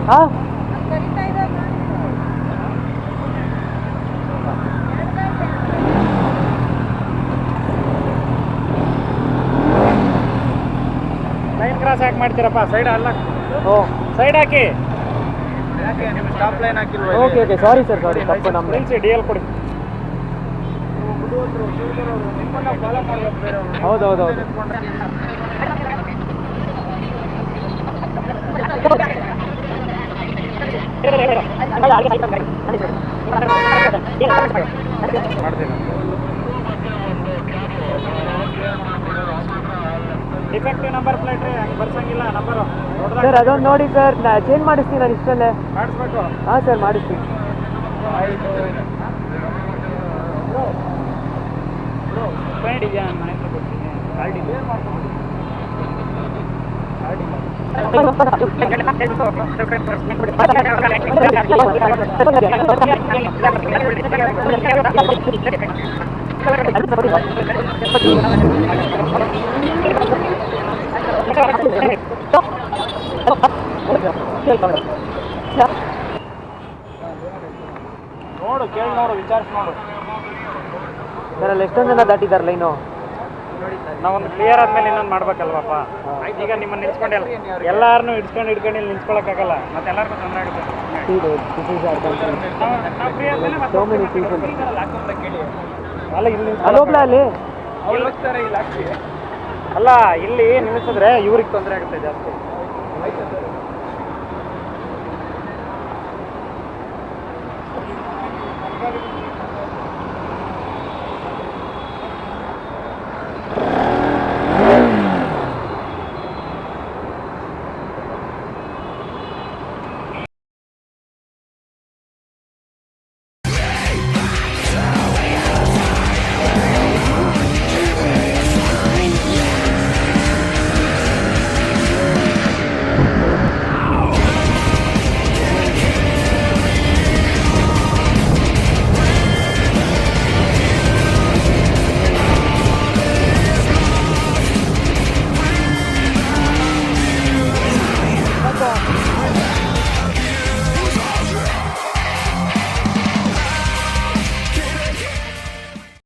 ಹಾಂ line cross ಯಾಕೆ ಮಾಡ್ತೀರಪ್ಪ? Side ಅಲ್ಲ, ಓ ಸೈಡ್ ಹಾಕಿ. ಯಾಕೆ ನಿಮ್ಮ ಸ್ಟಾಪ್ ಲೈನ್ ಹಾಕಿಲ್ವಾ? Okay okay sorry sir, sorry ತಪ್ಪು ನಮ್ಮ ನಿಲ್ಲಿಸಿ, ಡಿ ಎಲ್ ಕೊಡಿ. ನಿಮ್ಮನ್ನ ಫಾಲೋ ಮಾಡ್ಬೇಕು ಬೇರೆ ಅವ್ರು. ಹೌದೌದು ಡಿಫೆಕ್ಟಿವ್ ನಂಬರ್ ಪ್ಲೇಟ್ ರೀ, ಹಂಗೆ ಬರ್ಸಂಗಿಲ್ಲ ನಂಬರು. ಸರ್ ಅದೊಂದು ನೋಡಿ ಸರ್, ಚೇಂಜ್ ಮಾಡಿಸ್ತೀನಿ ನಾನು ಇಷ್ಟಲ್ಲೇ. ಮಾಡಿಸ್ಬೇಕು. ಹಾಂ ಸರ್ ಮಾಡಿಸ್ತೀನಿ. ಪೇಂಟ್ ಇದೆಯಾ? ನಾನು ಹೆಸರು ಕೊಡ್ತೀನಿ. ಕಾರ್ಡ್ ಇದೆ. ನೋಡು, ಕೇಳಿ ನೋಡು, ವಿಚಾರಿಸಿ ನೋಡು. ಸರ್ ಅಲ್ಲಿ ಎಷ್ಟೊಂದು ಜನ ದಾಟಿದ್ದಾರೆ ಲೈನು. ನಾವೊಂದು ಕ್ಲಿಯರ್ ಆದ್ಮೇಲೆ ಇನ್ನೊಂದು ಮಾಡ್ಬೇಕಲ್ವಪ್ಪ. ಈಗ ನಿಮ್ಮನ್ನು ನಿಲ್ಸ್ಕೊಂಡೆಲ್ಲ ಎಲ್ಲಾರನ್ನೂ ಹಿಡ್ಕೊಂಡು ಇಲ್ಲಿ ನಿಲ್ಸ್ಕೊಳಕ್ಕಾಗಲ್ಲ, ಮತ್ತೆ ಎಲ್ಲರಿಗೂ ತೊಂದರೆ ಆಗುತ್ತೆ. ನಾವು ಫ್ರೀ ಆದ್ಮೇಲೆ ಮತ್ತೆ ಅಲ್ಲ ಇಲ್ಲಿ ಅಲ್ಲಿ ಅಲ್ಲ, ಇಲ್ಲಿ ನಿಲ್ಲಿಸಿದ್ರೆ ಇವ್ರಿಗೆ ತೊಂದರೆ ಆಗುತ್ತೆ ಜಾಸ್ತಿ.